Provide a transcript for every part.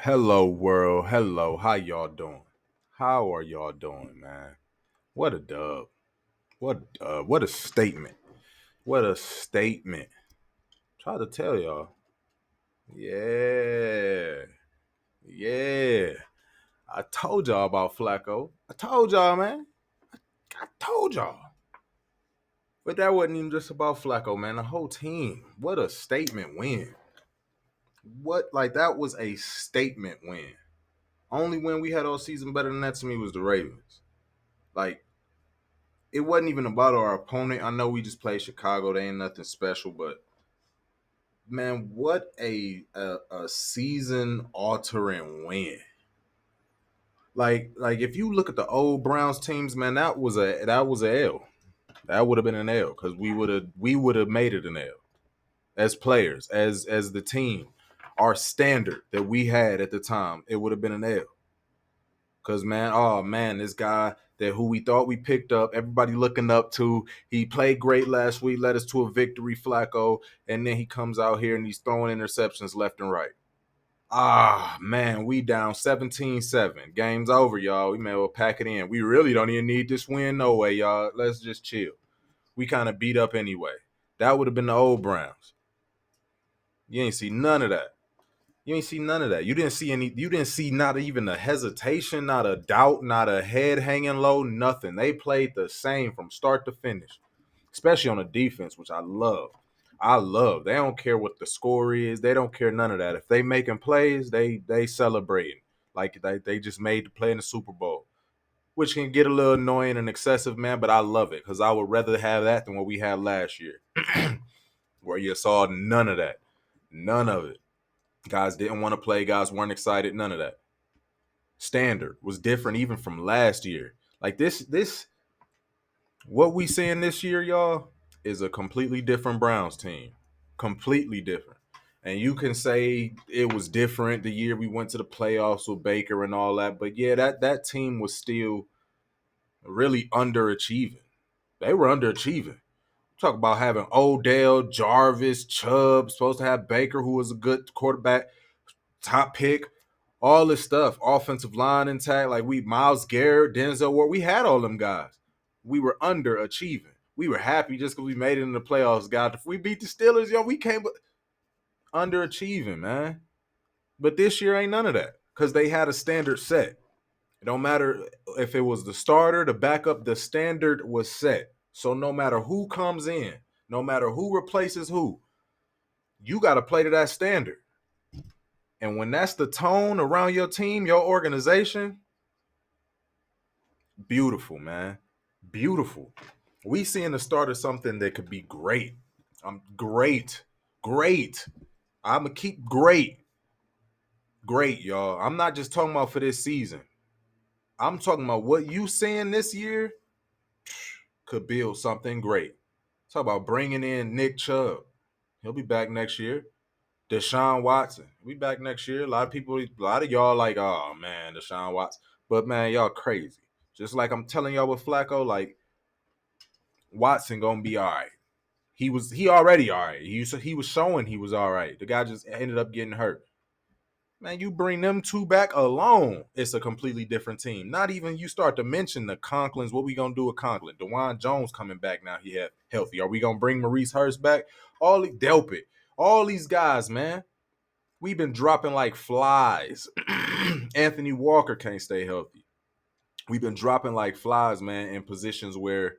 Hello, world. Hello. How y'all doing? How are y'all doing, man? What a dub. What a statement. What a statement. Try to tell y'all. Yeah. Yeah. I told y'all about Flacco. I told y'all, man. I told y'all. But that wasn't even just about Flacco, man. The whole team. What a statement win. That was a statement win. Only win we had all season better than that to me was the Ravens. Like, it wasn't even about our opponent. I know we just played Chicago. They ain't nothing special, but man, what a season altering win. Like if you look at the old Browns teams, man, that was a L. That would have been an L because we would have made it an L as players, as the team. Our standard that we had at the time, it would have been an L. Cause man, oh man, this guy that who we thought we picked up, everybody looking up to, he played great last week, led us to a victory, Flacco, and then he comes out here and he's throwing interceptions left and right. Ah, man, we down 17-7. Game's over, y'all. We may well pack it in. We really don't even need this win, no way, y'all. Let's just chill. We kind of beat up anyway. That would have been the old Browns. You ain't see none of that. You ain't see none of that. You didn't see any. You didn't see not even a hesitation, not a doubt, not a head hanging low, nothing. They played the same from start to finish, especially on the defense, which I love. I love. They don't care what the score is. They don't care none of that. If they making plays, they celebrating like they just made the play in the Super Bowl, which can get a little annoying and excessive, man. But I love it because I would rather have that than what we had last year, where you saw none of that, none of it. Guys didn't want to play. Guys weren't excited. None of that. Standard was different even from last year. Like this, what we seeing this year, y'all, is a completely different Browns team. Completely different. And you can say it was different the year we went to the playoffs with Baker and all that. But yeah, that team was still really underachieving. They were underachieving. Talk about having Odell, Jarvis, Chubb, supposed to have Baker, who was a good quarterback, top pick, all this stuff, offensive line intact. Like Miles Garrett, Denzel Ward, we had all them guys. We were underachieving. We were happy just because we made it in the playoffs, guys. If we beat the Steelers, yo, we came underachieving, man. But this year ain't none of that because they had a standard set. It don't matter if it was the starter, the backup, the standard was set. So no matter who comes in, no matter who replaces who, you got to play to that standard. And when that's the tone around your team, your organization, beautiful, man. Beautiful. We seeing the start of something that could be great. Great. Great. I'm going to keep great. Great, y'all. I'm not just talking about for this season. I'm talking about what you seeing this year could build something great. Talk about bringing in Nick Chubb. He'll be back next year. Deshaun Watson. We back next year. A lot of y'all like, oh man, Deshaun Watson. But man, y'all crazy. Just like I'm telling y'all with Flacco, like Watson gonna be all right. He already all right. He was showing he was all right. The guy just ended up getting hurt. Man, you bring them two back alone, it's a completely different team. Not even you start to mention the Conklins. What we gonna do with Conklin? DeJuan Jones coming back now. He had healthy. Are we gonna bring Maurice Hurst back? Delpit. All these guys, man. We've been dropping like flies. Anthony Walker can't stay healthy. We've been dropping like flies, man, in positions where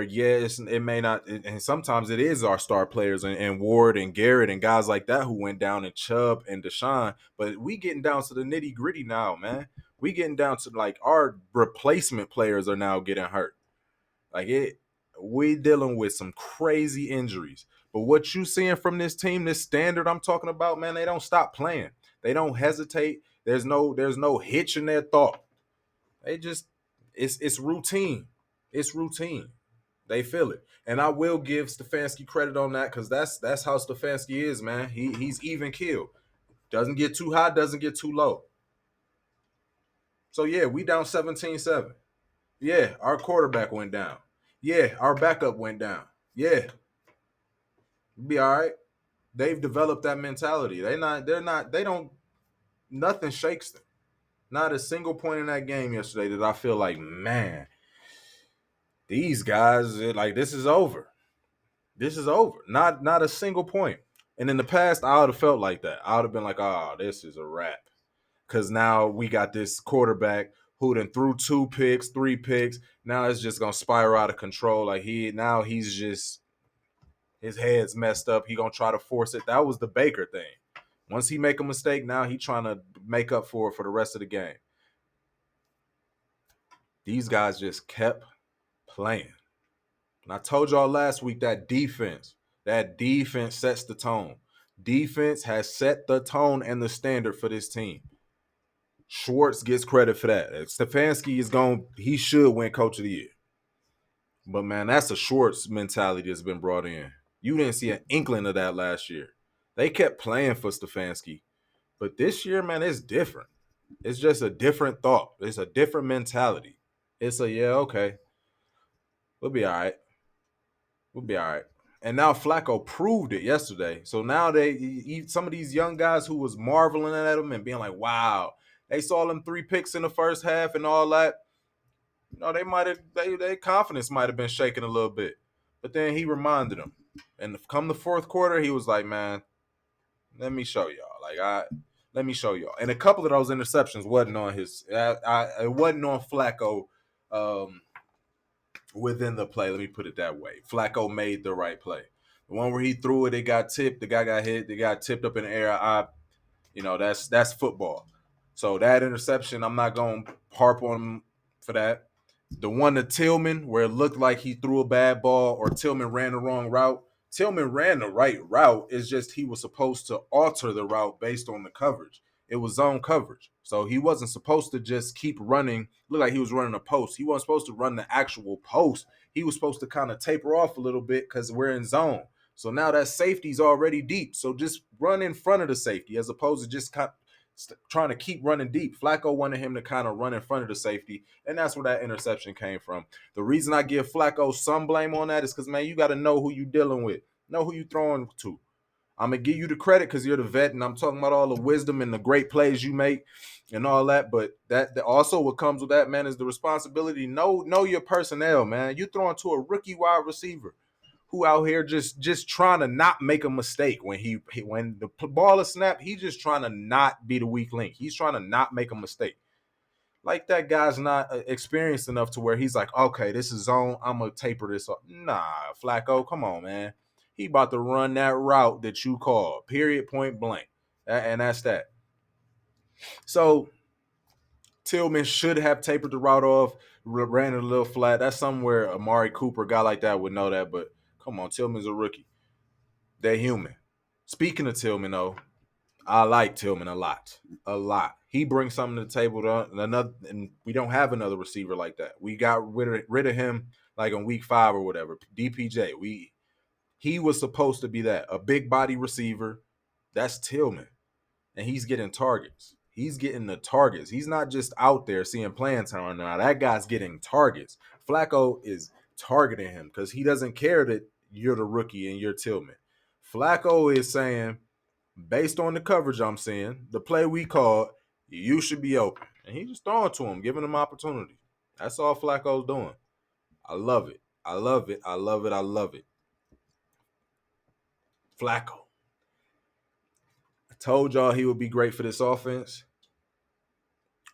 yes, it may not, and sometimes it is our star players and Ward and Garrett and guys like that who went down, and Chubb and Deshaun. But we getting down to the nitty gritty now, man. We getting down to like our replacement players are now getting hurt. Like it, we dealing with some crazy injuries. But what you seeing from this team, this standard I'm talking about, man, they don't stop playing. They don't hesitate. There's no hitch in their thought. They just it's routine. It's routine. They feel it. And I will give Stefanski credit on that because that's how Stefanski is, man. He's even killed. Doesn't get too high, doesn't get too low. So yeah, we down 17-7. Yeah, our quarterback went down. Yeah, our backup went down. Yeah, we'll be all right. They've developed that mentality. They don't nothing shakes them. Not a single point in that game yesterday that I feel like, man, these guys, like, this is over. This is over. Not a single point. And in the past, I would have felt like that. I would have been like, oh, this is a wrap. Because now we got this quarterback who then threw 2 picks, 3 picks. Now it's just gonna spiral out of control. Like he's just his head's messed up. He gonna try to force it. That was the Baker thing. Once he make a mistake, now he trying to make up for it for the rest of the game. These guys just kept playing. And I told y'all last week that defense sets the tone. Defense has set the tone and the standard for this team. Schwartz gets credit for that. Stefanski he should win Coach of the Year. But man, that's a Schwartz mentality that's been brought in. You didn't see an inkling of that last year. They kept playing for Stefanski. But this year, man, it's different. It's just a different thought. It's a different mentality. It's okay. We'll be all right. We'll be all right. And now Flacco proved it yesterday. So now some of these young guys who was marveling at him and being like, wow, they saw them 3 picks in the first half and all that. Their confidence might have been shaken a little bit. But then he reminded them. And come the fourth quarter, he was like, man, let me show y'all. Let me show y'all. And a couple of those interceptions wasn't on it wasn't on Flacco within the play. Let me put it that way. Flacco made the right play. The one where he threw it, it got tipped. The guy got hit. They got tipped up in the air. That's football. So that interception, I'm not going to harp on him for that. The one to Tillman where it looked like he threw a bad ball or Tillman ran the wrong route. Tillman ran the right route. It's just he was supposed to alter the route based on the coverage. It was zone coverage. So he wasn't supposed to just keep running. Looked like he was running a post. He wasn't supposed to run the actual post. He was supposed to kind of taper off a little bit because we're in zone. So now that safety's already deep. So just run in front of the safety as opposed to just trying to keep running deep. Flacco wanted him to kind of run in front of the safety, and that's where that interception came from. The reason I give Flacco some blame on that is because, man, you got to know who you're dealing with. Know who you're throwing to. I'm going to give you the credit because you're the vet, and I'm talking about all the wisdom and the great plays you make and all that. But that also what comes with that, man, is the responsibility. Know your personnel, man. You're throwing to a rookie wide receiver who out here just trying to not make a mistake when when the ball is snapped. He's just trying to not be the weak link. He's trying to not make a mistake. Like that guy's not experienced enough to where he's like, okay, this is zone. I'm gonna taper this up. Nah, Flacco, come on, man. He about to run that route that you called. Period. Point blank. And that's that. So Tillman should have tapered the route off, ran it a little flat. That's somewhere Amari Cooper, guy like that, would know that. But come on, Tillman's a rookie. They're human. Speaking of Tillman, though, I like Tillman a lot. A lot. He brings something to the table. And we don't have another receiver like that. We got rid of him like in week 5 or whatever. DPJ. He was supposed to be that. A big body receiver. That's Tillman. And he's getting targets. He's getting the targets. He's not just out there seeing playing time now. That guy's getting targets. Flacco is targeting him because he doesn't care that you're the rookie and you're Tillman. Flacco is saying, based on the coverage I'm seeing, the play we called, you should be open. And he's just throwing to him, giving him opportunity. That's all Flacco's doing. I love it. I love it. I love it. I love it. Flacco. I told y'all he would be great for this offense.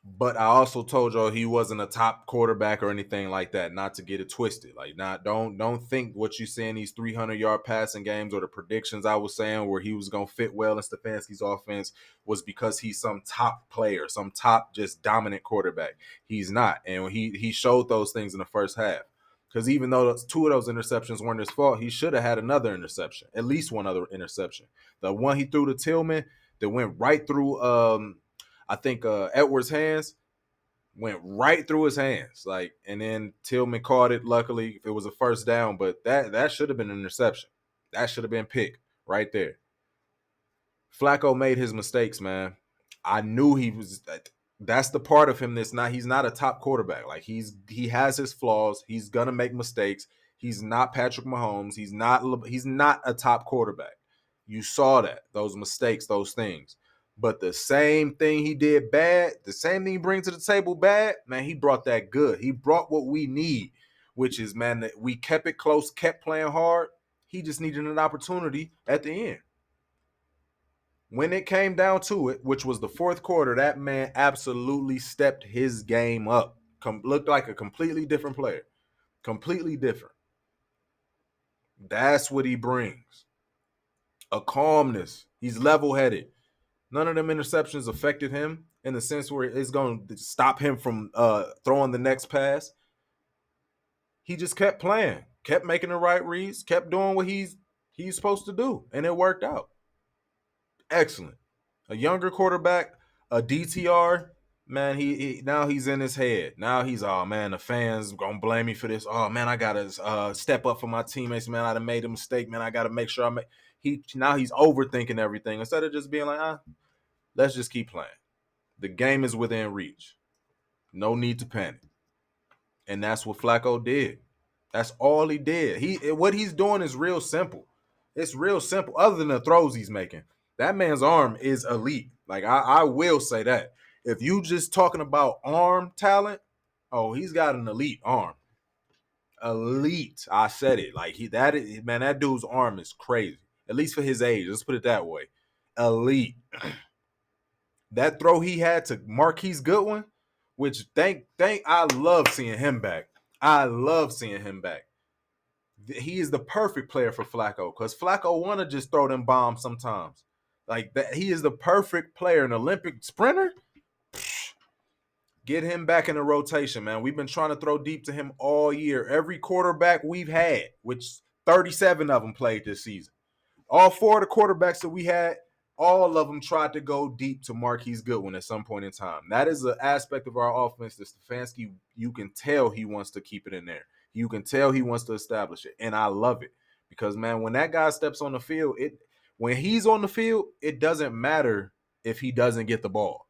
But I also told y'all he wasn't a top quarterback or anything like that. Not to get it twisted. Like, don't think what you see in these 300-yard passing games or the predictions I was saying where he was gonna fit well in Stefanski's offense was because he's some top player, some top just dominant quarterback. He's not, and he showed those things in the first half. Because even though 2 of those interceptions weren't his fault, he should have had another interception, at least one other interception. The one he threw to Tillman that went right through I think Edwards' hands went right through his hands. And then Tillman caught it. Luckily, it was a first down, but that should have been an interception. That should have been picked right there. Flacco made his mistakes, man. I knew he was. That's the part of him he's not a top quarterback. Like he has his flaws. He's gonna make mistakes. He's not Patrick Mahomes. He's not a top quarterback. You saw those mistakes, those things. But the same thing he did bad, the same thing he brings to the table bad, man, he brought that good. He brought what we need, which is, man, that we kept it close, kept playing hard. He just needed an opportunity at the end. When it came down to it, which was the fourth quarter, that man absolutely stepped his game up. Looked like a completely different player. Completely different. That's what he brings. A calmness. He's level-headed. None of them interceptions affected him in the sense where it's going to stop him from throwing the next pass. He just kept playing, kept making the right reads, kept doing what he's supposed to do, and it worked out. Excellent. A younger quarterback, a DTR, man, he now he's in his head. Now he's, oh man, the fans gonna blame me for this. Oh man, I gotta step up for my teammates. Man, I done made a mistake. Man, I gotta make sure I make. Now he's overthinking everything instead of just being like, let's just keep playing. The game is within reach. No need to panic. And that's what Flacco did. That's all he did. What he's doing is real simple. It's real simple. Other than the throws he's making, that man's arm is elite. Like I will say that. If you just talking about arm talent, oh, he's got an elite arm. Elite. I said it. Like that dude's arm is crazy. At least for his age. Let's put it that way. Elite. That throw he had to Marquise Goodwin, which thank I love seeing him back. I love seeing him back. He is the perfect player for Flacco because Flacco want to just throw them bombs sometimes. Like that, he is the perfect player, an Olympic sprinter. Get him back in the rotation, man. We've been trying to throw deep to him all year. Every quarterback we've had, which 37 of them played this season. All four of the quarterbacks that we had, all of them tried to go deep to Marquise Goodwin at some point in time. That is an aspect of our offense that Stefanski, you can tell he wants to keep it in there. You can tell he wants to establish it. And I love it. Because, man, when that guy steps on the field, when he's on the field, it doesn't matter if he doesn't get the ball.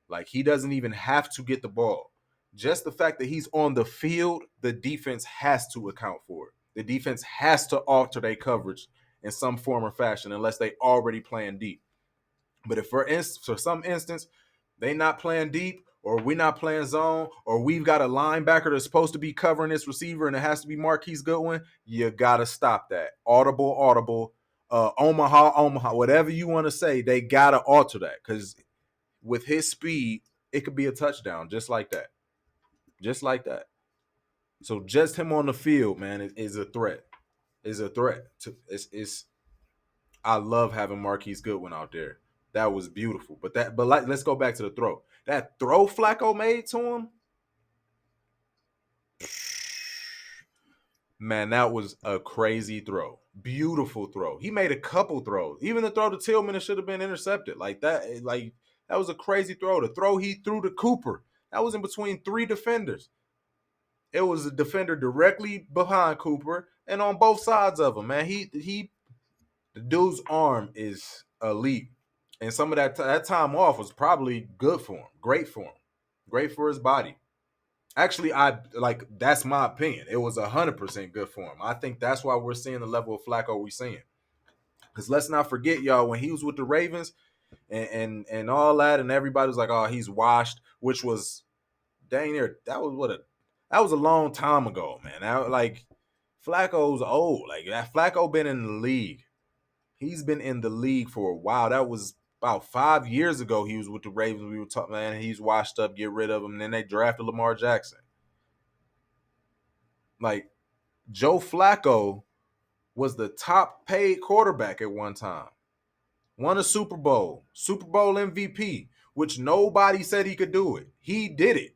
Like, he doesn't even have to get the ball. Just the fact that he's on the field, the defense has to account for it. The defense has to alter their coverage in some form or fashion unless they already playing deep. But if for some instance they not playing deep, or we're not playing zone, or we've got a linebacker that's supposed to be covering this receiver and it has to be Marquise Goodwin, you gotta stop that. Audible, Omaha, whatever you want to say, they gotta alter that because with his speed, it could be a touchdown just like that, just like that. So just him on the field, man, is a threat. Is a threat. It's I love having Marquise Goodwin out there. That was beautiful. Let's go back to the throw. That throw Flacco made to him, man, that was a crazy throw. Beautiful throw. He made a couple throws. Even the throw to Tillman, it should have been intercepted. That was a crazy throw. The throw he threw to Cooper, that was in between three defenders. It was a defender directly behind Cooper and on both sides of him, man. The dude's arm is elite. And some of that time off was probably good for him, great for his body. Actually, that's my opinion. It was 100% good for him. I think that's why we're seeing the level of Flacco we're seeing. Because let's not forget, y'all, when he was with the Ravens and all that, and everybody was like, "Oh, he's washed," which was dang near that was a long time ago, man. Flacco's old. Like that Flacco been in the league. He's been in the league for a while. That was about 5 years ago. He was with the Ravens. We were talking, man, he's washed up, get rid of him. And then they drafted Lamar Jackson. Like, Joe Flacco was the top paid quarterback at one time. Won a Super Bowl MVP, which nobody said he could do it. He did it.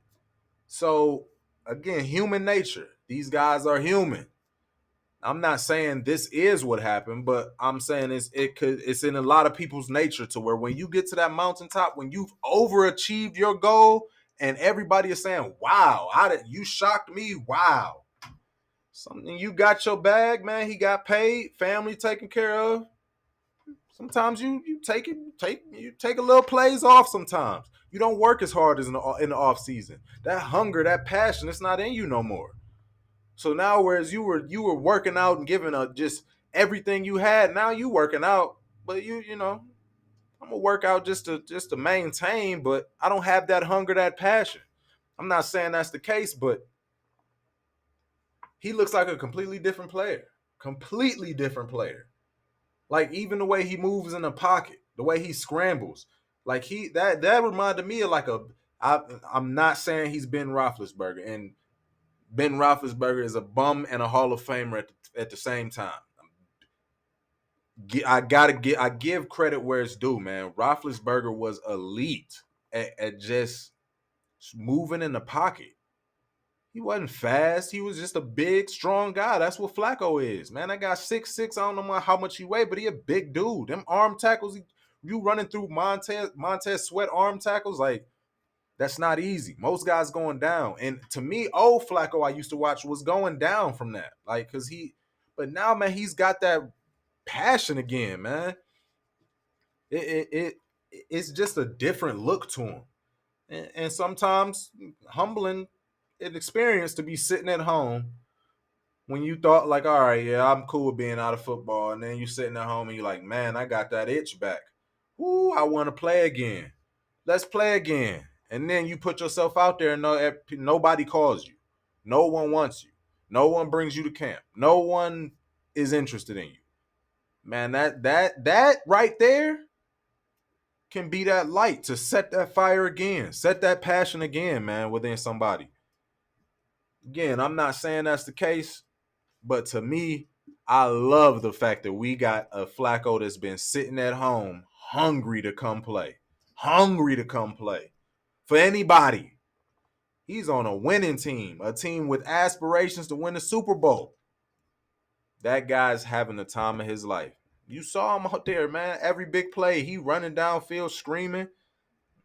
So, again, human nature. These guys are human. I'm not saying this is what happened, but I'm saying it's in a lot of people's nature to where when you get to that mountaintop, when you've overachieved your goal, and everybody is saying, "Wow, you shocked me? Wow." Something you got your bag, man. He got paid, family taken care of. Sometimes you take a little plays off. Sometimes you don't work as hard as in the off season. That hunger, that passion, it's not in you no more. So now, whereas you were working out and giving just everything you had, now you working out, but you know, I'm gonna work out just to maintain, but I don't have that hunger, that passion. I'm not saying that's the case, but he looks like a completely different player. Completely different player. Like even the way he moves in the pocket, the way he scrambles, like that reminded me of like a. I'm not saying he's Ben Roethlisberger, and Ben Roethlisberger is a bum and a Hall of Famer at the same time. I give credit where it's due, man. Roethlisberger was elite at just moving in the pocket. He wasn't fast. He was just a big, strong guy. That's what Flacco is, man. That guy 6'6". I don't know how much he weighed, but he a big dude. Them arm tackles, you running through Montez Sweat arm tackles, like that's not easy. Most guys going down. And to me, old Flacco I used to watch was going down from that. Like, but now, man, he's got that passion again, man. It's just a different look to him. And sometimes humbling an experience to be sitting at home when you thought like, all right, yeah, I'm cool with being out of football, and then you sitting at home and you're like, man, I got that itch back. Ooh, I want to play again. Let's play again. And then you put yourself out there and nobody calls you. No one wants you. No one brings you to camp. No one is interested in you. Man, that right there can be that light to set that fire again, set that passion again, man, within somebody. Again, I'm not saying that's the case, but to me, I love the fact that we got a Flacco that's been sitting at home, hungry to come play. Hungry to come play. For anybody. He's on a winning team, a team with aspirations to win the Super Bowl. That guy's having the time of his life. You saw him out there, man. Every big play, he running downfield screaming.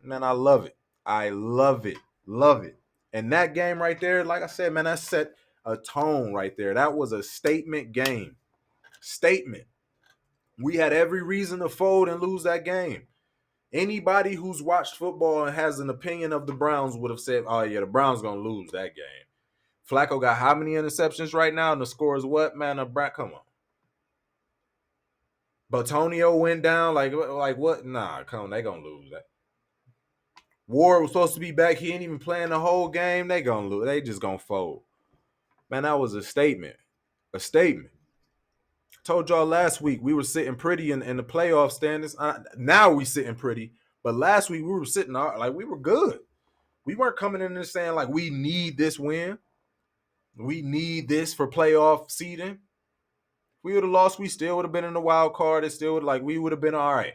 Man, I love it. I love it. Love it. And that game right there, like I said, man, that set a tone right there. That was a statement game. Statement. We had every reason to fold and lose that game. Anybody who's watched football and has an opinion of the Browns would have said, oh, yeah, the Browns going to lose that game. Flacco got how many interceptions right now? And the score is what, man? Come on. Batonio went down. Like what? Nah, come on. They going to lose that. Ward was supposed to be back. He ain't even playing the whole game. They going to lose. They just going to fold. Man, that was a statement. A statement. Told y'all last week we were sitting pretty in the playoff standings. Now we sitting pretty. But last week we were sitting like we were good. We weren't coming in there saying like we need this win. We need this for playoff seeding. If we would have lost, we still would have been in the wild card. It still would we would have been all right.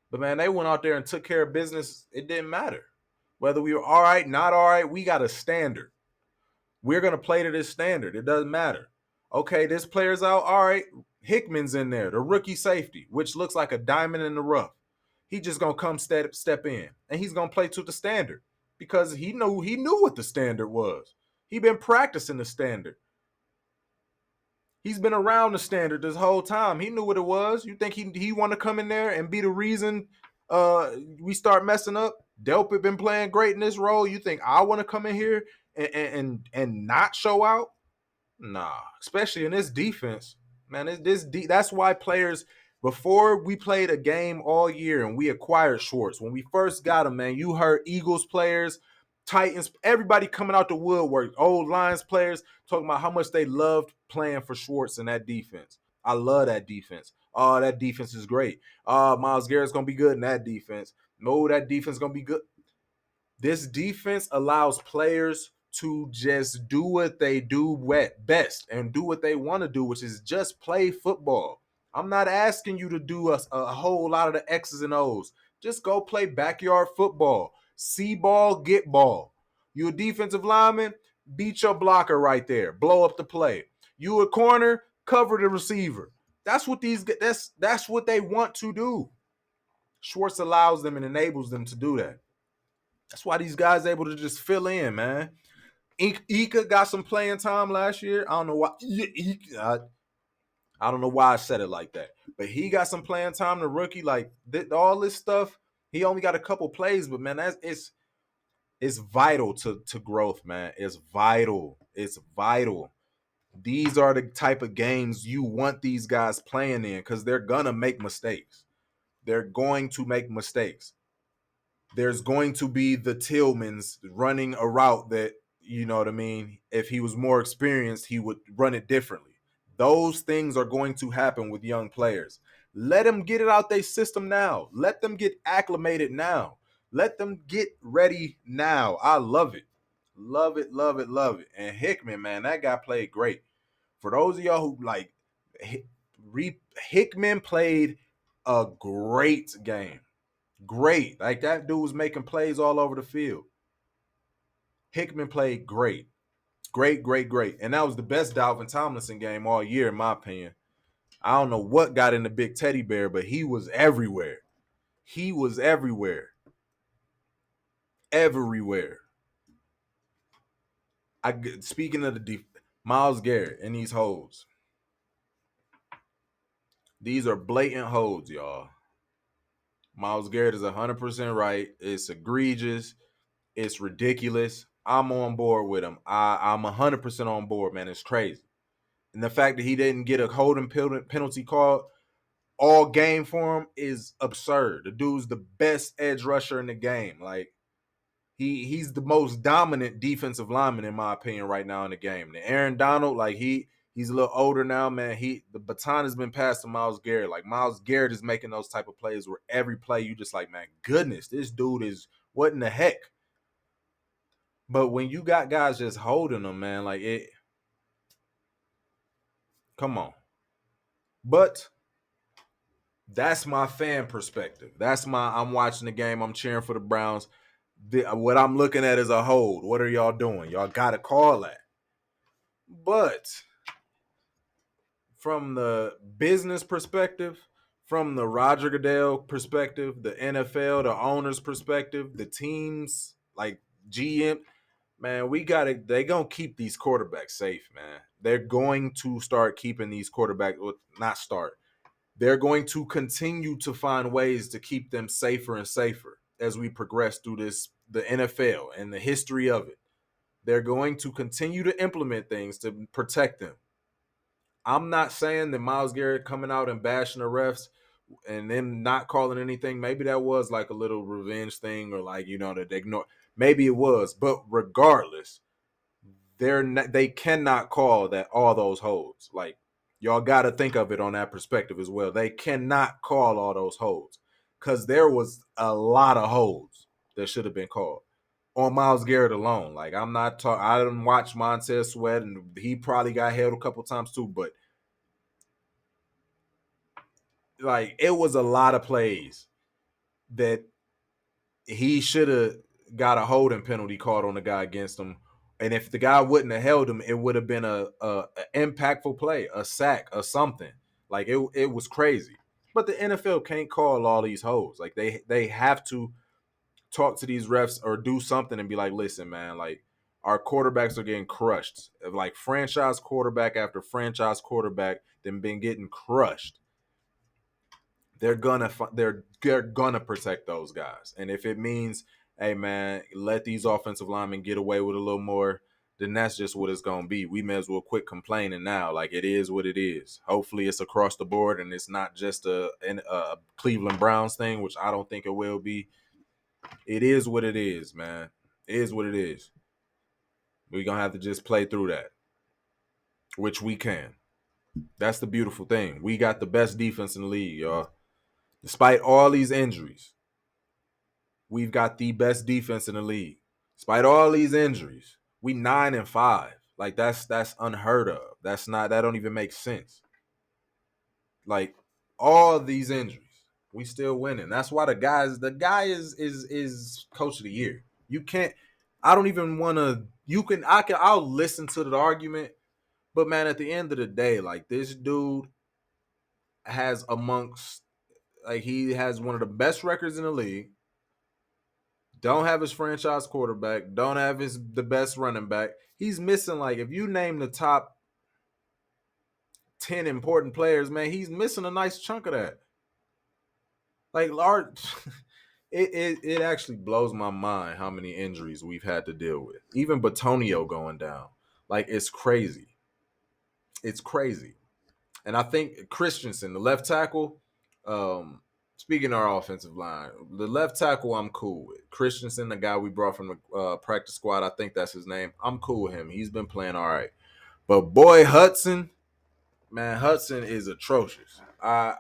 But man, they went out there and took care of business. It didn't matter. Whether we were all right, not all right, we got a standard. We're going to play to this standard. It doesn't matter. Okay, this player's out. All right, Hickman's in there, the rookie safety, which looks like a diamond in the rough. He just going to come step in, and he's going to play to the standard because he knew what the standard was. He been practicing the standard. He's been around the standard this whole time. He knew what it was. You think he want to come in there and be the reason we start messing up? Delpit been playing great in this role. You think I want to come in here and not show out? Nah, especially in this defense, man. That's why players, before we played a game all year and we acquired Schwartz, when we first got him, man, you heard Eagles players, Titans, everybody coming out the woodwork, old Lions players talking about how much they loved playing for Schwartz in that defense. I love that defense. Oh, that defense is great. Myles Garrett's gonna be good in that defense. No, that defense is gonna be good. This defense allows players to just do what they do best and do what they want to do, which is just play football. I'm not asking you to do a whole lot of the X's and O's. Just go play backyard football. See ball, get ball. You a defensive lineman, beat your blocker right there. Blow up the play. You a corner, cover the receiver. That's what that's what they want to do. Schwartz allows them and enables them to do that. That's why these guys are able to just fill in, man. Ika got some playing time last year. I don't know why. I don't know why I said it like that, but he got some playing time. The rookie, like all this stuff, he only got a couple plays, but man, it's vital to growth, man. It's vital. It's vital. These are the type of games you want these guys playing in because they're gonna make mistakes. They're going to make mistakes. There's going to be the Tillmans running a route that, you know what I mean, if he was more experienced, he would run it differently. Those things are going to happen with young players. Let them get it out their system now. Let them get acclimated now. Let them get ready now. I love it. Love it, love it, love it. And Hickman, man, that guy played great. For those of y'all who like, Hickman played a great game. Great. Like that dude was making plays all over the field. Hickman played great. Great, great, great. And that was the best Dalvin Tomlinson game all year, in my opinion. I don't know what got in the big teddy bear, but he was everywhere. He was everywhere. Everywhere. Speaking of Myles Garrett and these hoes. These are blatant hoes, y'all. Myles Garrett is 100% right. It's egregious. It's ridiculous. I'm on board with him. I'm 100% on board, man. It's crazy. And the fact that he didn't get a holding penalty call all game for him is absurd. The dude's the best edge rusher in the game. Like he's the most dominant defensive lineman in my opinion right now in the game. And Aaron Donald, like he's a little older now, man. The baton has been passed to Myles Garrett. Like Myles Garrett is making those type of plays where every play you just like, man, goodness, this dude is what in the heck. But when you got guys just holding them, man, like it, come on. But that's my fan perspective. I'm watching the game. I'm cheering for the Browns. What I'm looking at is a hold. What are y'all doing? Y'all got to call that. But from the business perspective, from the Roger Goodell perspective, the NFL, the owner's perspective, the teams like GM, man, they gonna keep these quarterbacks safe, man. They're going to start keeping these quarterbacks, well, not start. They're going to continue to find ways to keep them safer and safer as we progress through the NFL and the history of it. They're going to continue to implement things to protect them. I'm not saying that Myles Garrett coming out and bashing the refs and them not calling anything, maybe that was like a little revenge thing or like, that they ignore. Maybe it was, but regardless, they cannot call that all those holds. Like y'all got to think of it on that perspective as well. They cannot call all those holds because there was a lot of holds that should have been called on Myles Garrett alone. Like I'm not talking. I didn't watch Montez Sweat, and he probably got held a couple times too. But like it was a lot of plays that he should have got a holding penalty called on the guy against him. And if the guy wouldn't have held him, it would have been a impactful play, a sack, or something. Like it was crazy. But the NFL can't call all these hoes. Like they have to talk to these refs or do something and be like, listen, man, like our quarterbacks are getting crushed. Like franchise quarterback after franchise quarterback, then been getting crushed. They're gonna protect those guys. And if it means, hey man, let these offensive linemen get away with a little more, then that's just what it's gonna be. We may as well quit complaining now. Like it is what it is. Hopefully it's across the board and it's not just a Cleveland Browns thing, which I don't think it will be. It is what it is, man. It is what it is. We're gonna have to just play through that, which we can. That's the beautiful thing. We got the best defense in the league, y'all. Despite all these injuries, we've got the best defense in the league. Despite all these injuries, we 9-5. Like that's unheard of. That don't even make sense. Like all these injuries, we still winning. That's why the guy is coach of the year. You can't. I don't even want to. I'll listen to the argument, but man, at the end of the day, like this dude has he has one of the best records in the league. Don't have his franchise quarterback. Don't have the best running back. He's missing, like, if you name the top 10 important players, man, he's missing a nice chunk of that. Like, it actually blows my mind how many injuries we've had to deal with. Even Batonio going down. Like, it's crazy. It's crazy. And I think Christensen, the left tackle, Speaking of our offensive line, the left tackle I'm cool with. Christensen, the guy we brought from the practice squad, I think that's his name. I'm cool with him. He's been playing all right. But boy, Hudson, man, Hudson is atrocious. I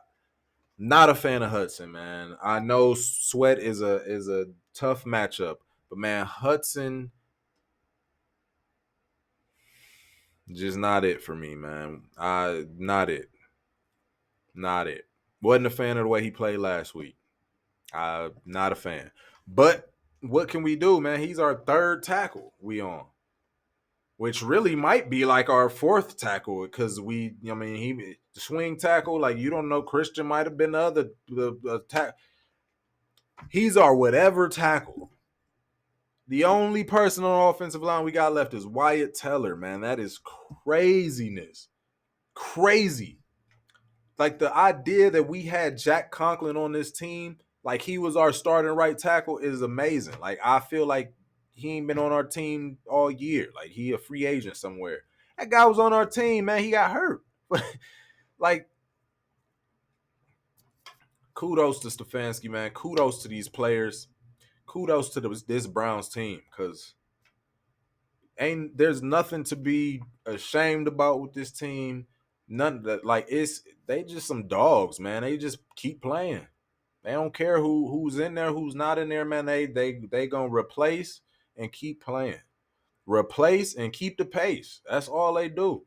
not a fan of Hudson, man. I know Sweat is a tough matchup, but man, Hudson just not it for me, man. Not it, not it. Wasn't a fan of the way he played last week. Not a fan. But what can we do, man? He's our third tackle we on, which really might be like our fourth tackle because I mean, he swing tackle. Like you don't know, Christian might have been the tackle. He's our whatever tackle. The only person on offensive line we got left is Wyatt Teller, man. That is craziness. Crazy. Like the idea that we had Jack Conklin on this team, like he was our starting right tackle, is amazing. Like I feel like he ain't been on our team all year. Like he a free agent somewhere. That guy was on our team, man. He got hurt. Like kudos to Stefanski, man. Kudos to these players. Kudos to this Browns team because ain't there's nothing to be ashamed about with this team. None of that. Like they just some dogs, man. They just keep playing. They don't care who's in there, who's not in there, man. They gonna replace and keep playing. Replace and keep the pace. That's all they do.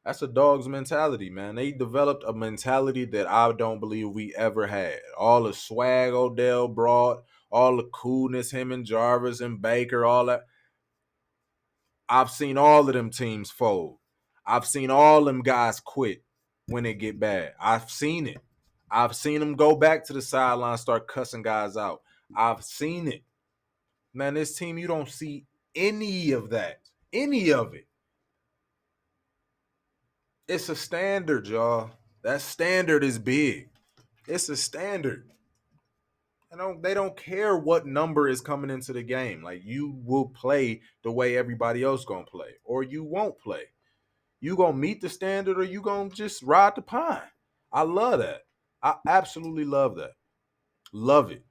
That's a dog's mentality, man. They developed a mentality that I don't believe we ever had. All the swag Odell brought, all the coolness him and Jarvis and Baker, all that. I've seen all of them teams fold. I've seen all them guys quit when it get bad. I've seen it. I've seen them go back to the sideline, start cussing guys out. I've seen it. Man, this team, you don't see any of that. Any of it. It's a standard, y'all. That standard is big. It's a standard. They don't care what number is coming into the game. Like you will play the way everybody else gonna play, or you won't play. You gonna meet the standard, or you gonna just ride the pine. I love that. I absolutely love that. Love it.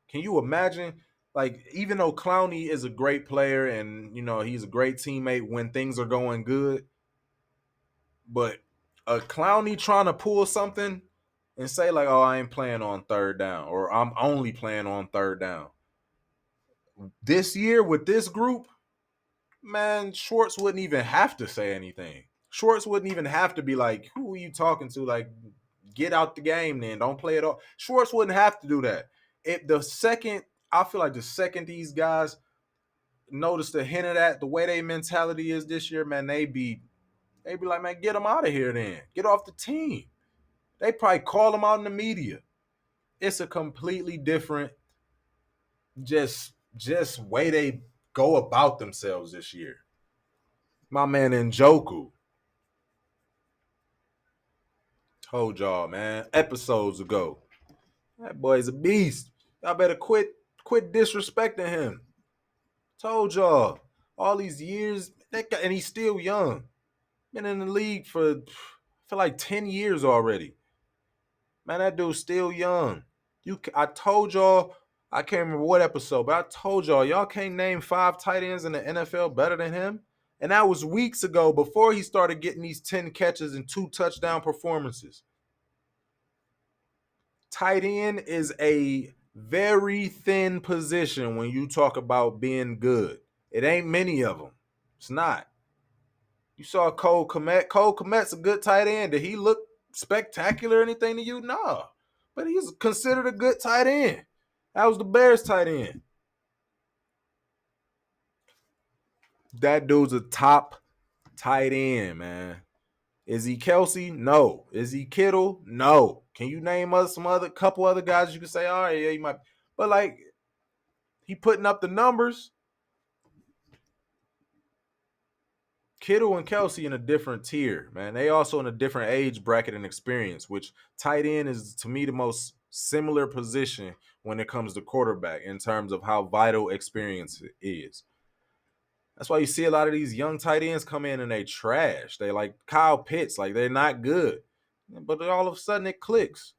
Can you imagine? Like, even though Clowney is a great player and he's a great teammate when things are going good, but a Clowney trying to pull something and say like, "Oh, I ain't playing on third down," or "I'm only playing on third down." This year with this group, man, Schwartz wouldn't even have to say anything. Schwartz wouldn't even have to be like, "Who are you talking to?" Like, get out the game, then don't play it all. Schwartz wouldn't have to do that. I feel like the second these guys notice the hint of that, the way their mentality is this year, man, they be like, man, get them out of here then. Get off the team. They probably call them out in the media. It's a completely different just way they go about themselves this year. My man Njoku. Told y'all, man, episodes ago. That boy's a beast. Y'all better quit disrespecting him. Told y'all. All these years, and he's still young. Been in the league for like 10 years already. Man, that dude's still young. I told y'all, I can't remember what episode, but I told y'all can't name 5 tight ends in the NFL better than him. And that was weeks ago before he started getting these 10 catches and 2 touchdown performances. Tight end is a very thin position when you talk about being good. It ain't many of them. It's not. You saw Cole Kmet. Cole Kmet's a good tight end. Did he look spectacular or anything to you? No. But he's considered a good tight end. That was the Bears tight end. That dude's a top tight end, man. Is he Kelsey? No. Is he Kittle? No. Can you name us some other couple other guys you can say, all right, yeah, he might. But like, he putting up the numbers. Kittle and Kelsey in a different tier, man. They also in a different age bracket and experience, which tight end is to me the most similar position when it comes to quarterback in terms of how vital experience is. That's why you see a lot of these young tight ends come in and they trash. They like Kyle Pitts, like they're not good. But all of a sudden it clicks.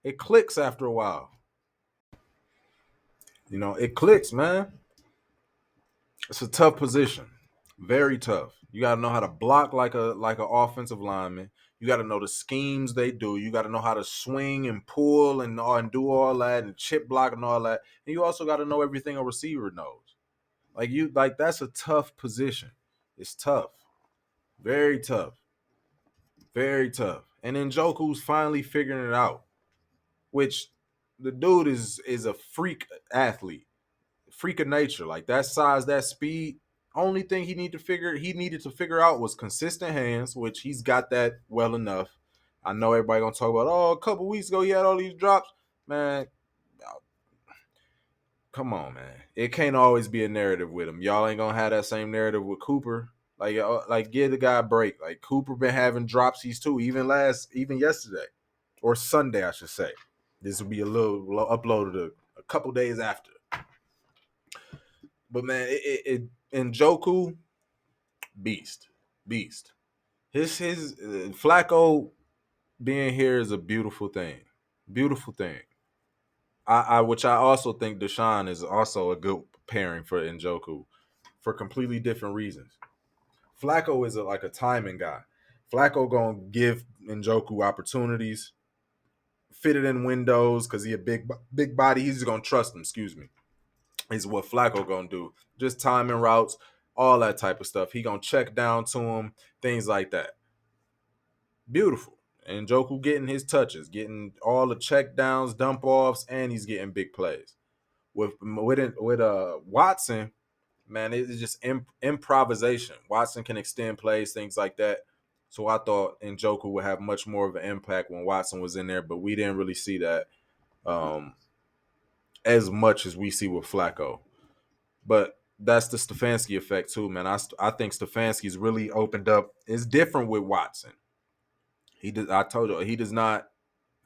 It clicks after a while. It clicks, man. It's a tough position. Very tough. You got to know how to block like an offensive lineman. You got to know the schemes they do. You got to know how to swing and pull and do all that and chip block and all that. And you also got to know everything a receiver knows. That's a tough position. It's tough. Very tough. Very tough. And then Njoku's finally figuring it out, which the dude is a freak athlete, freak of nature. Like that size, that speed. Only thing he needed to figure out was consistent hands, which he's got that well enough. I know everybody gonna talk about, oh, a couple weeks ago he had all these drops. Man, come on, man. It can't always be a narrative with him. Y'all ain't gonna have that same narrative with Cooper. Like give the guy a break. Like Cooper been having dropsies too, even yesterday or Sunday, I should say. This will be a little uploaded a couple days after. But man, Njoku, beast. His Flacco being here is a beautiful thing. Which I also think Deshaun is also a good pairing for Njoku for completely different reasons. Flacco is like a timing guy. Flacco gonna give Njoku opportunities, fit it in windows because he a big body. He's just gonna trust him. Excuse me. Is what Flacco gonna do. Just timing routes, all that type of stuff. He gonna check down to him, things like that. Beautiful. And Njoku getting his touches, getting all the check downs, dump offs, and he's getting big plays. With Watson, man, it's just improvisation. Watson can extend plays, things like that. So I thought Njoku would have much more of an impact when Watson was in there, but we didn't really see that um, as much as we see with Flacco. But that's the Stefanski effect too, man. I think Stefanski's really opened up. It's different with Watson. I told you he does not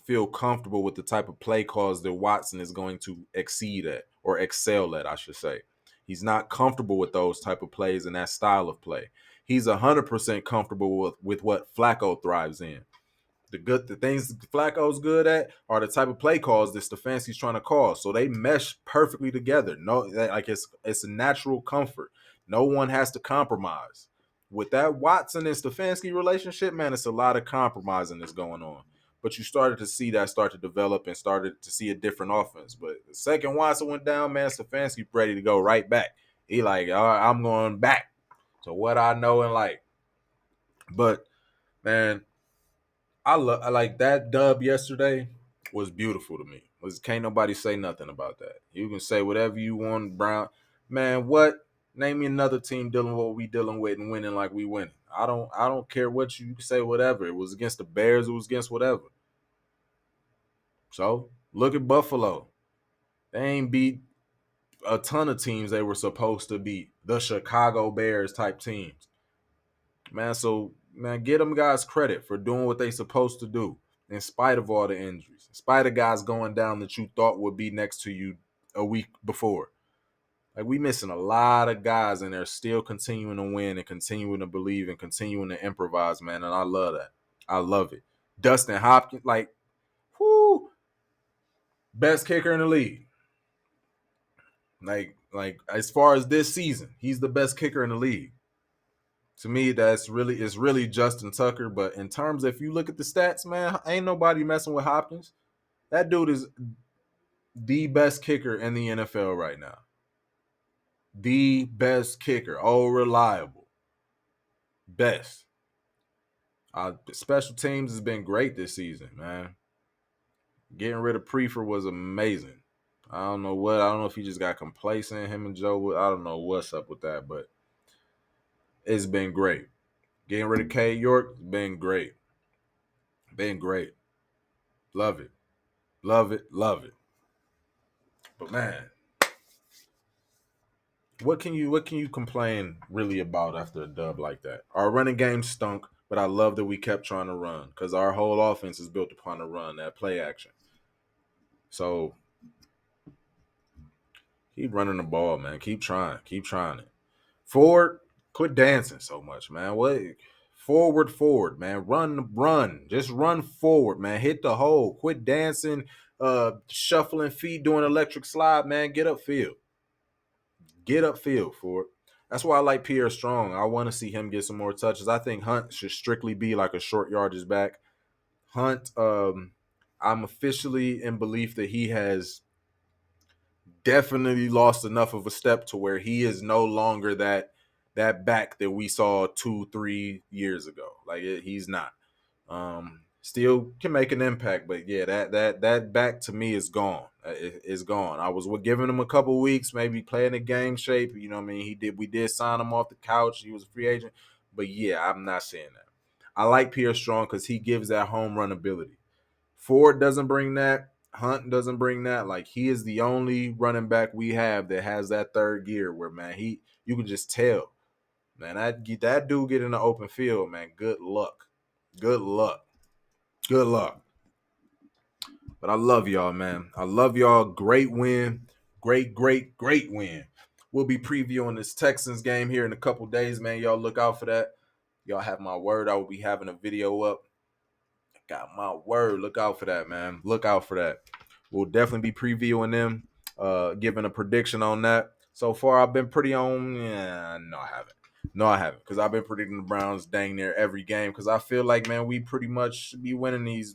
feel comfortable with the type of play calls that Watson is going to exceed at or excel at, I should say. He's not comfortable with those type of plays and that style of play. He's 100% comfortable with what Flacco thrives in. The things Flacco's good at are the type of play calls that Stefanski's trying to call. So they mesh perfectly together. It's a natural comfort. No one has to compromise. With that Watson and Stefanski relationship, man, it's a lot of compromising that's going on. But you started to see that start to develop and started to see a different offense. But the second Watson went down, man, Stefanski ready to go right back. He like, all right, I'm going back to what I know and like. But man, I like that dub yesterday was beautiful to me. Can't nobody say nothing about that. You can say whatever you want, Brown. Man, what? Name me another team dealing with what we dealing with and winning like we winning. I don't care what you can say, whatever. It was against the Bears, it was against whatever. So look at Buffalo. They ain't beat a ton of teams they were supposed to beat. The Chicago Bears type teams. Man, so man, get them guys credit for doing what they supposed to do in spite of all the injuries, in spite of guys going down that you thought would be next to you a week before. Like we missing a lot of guys and they're still continuing to win and continuing to believe and continuing to improvise, man. And I love that. I love it. Dustin Hopkins, like, whoo, best kicker in the league. Like as far as this season, he's the best kicker in the league. To me, it's really Justin Tucker. But in terms of if you look at the stats, man, ain't nobody messing with Hopkins. That dude is the best kicker in the NFL right now. The best kicker. Oh, reliable. Best. Special teams has been great this season, man. Getting rid of Prefer was amazing. I don't know if he just got complacent, him and Joe. I don't know what's up with that, but it's been great. Getting rid of K York has been great. Been great. Love it. Love it. Love it. But man, what can you complain really about after a dub like that? Our running game stunk, but I love that we kept trying to run because our whole offense is built upon the run, that play action. So keep running the ball, man. Keep trying it. Ford, quit dancing so much, man. What? Forward, man. Run. Just run forward, man. Hit the hole. Quit dancing, shuffling feet, doing electric slide, man. Get upfield. Get upfield for it. That's why I like Pierre Strong. I want to see him get some more touches. I think Hunt should strictly be like a short yardage back. Hunt, I'm officially in belief that he has definitely lost enough of a step to where he is no longer that back that we saw 2-3 years ago. Like he's not. Still can make an impact, but yeah, that back to me is gone. It's gone. I was giving him a couple weeks, maybe playing a game shape. You know what I mean? We did sign him off the couch. He was a free agent, but yeah, I'm not saying that. I like Pierre Strong because he gives that home run ability. Ford doesn't bring that. Hunt doesn't bring that. Like he is the only running back we have that has that third gear where man, you can just tell. Man, that dude get in the open field, man. Good luck. Good luck. Good luck. But I love y'all, man. I love y'all. Great win. Great win. We'll be previewing this Texans game here in a couple days, man. Y'all look out for that. Y'all have my word. I will be having a video up. Got my word. Look out for that, man. Look out for that. We'll definitely be previewing them, giving a prediction on that. So far, I've been pretty on. Yeah, no, I haven't. No, I haven't, because I've been predicting the Browns dang near every game. Because I feel like, man, we pretty much should be winning these.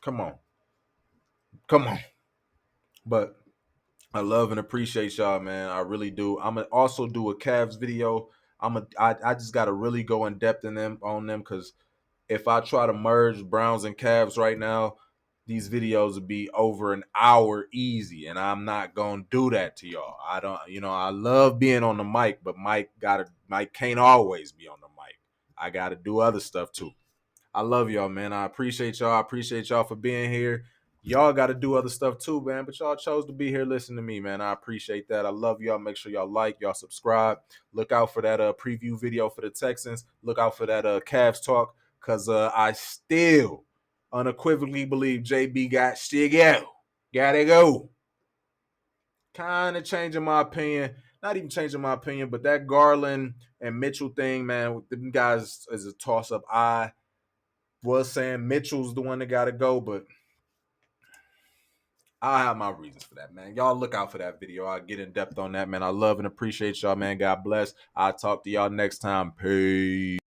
Come on, come on. But I love and appreciate y'all, man. I really do. I'm gonna also do a Cavs video. I just gotta really go in depth in them on them because if I try to merge Browns and Cavs right now, these videos would be over an hour easy, and I'm not gonna do that to y'all. I don't, I love being on the mic, but Mike can't always be on the mic. I gotta do other stuff too. I love y'all, man. I appreciate y'all. I appreciate y'all for being here. Y'all got to do other stuff too, man. But y'all chose to be here listening to me, man. I appreciate that. I love y'all. Make sure y'all like, y'all subscribe. Look out for that preview video for the Texans. Look out for that Cavs talk, because I still unequivocally believe JB got shit go. Gotta go. Kind of changing my opinion. Not even changing my opinion, but that Garland and Mitchell thing, man, them guys is a toss up. I was saying Mitchell's the one that got to go, but I have my reasons for that, man. Y'all look out for that video. I'll get in depth on that, man. I love and appreciate y'all, man. God bless. I'll talk to y'all next time. Peace.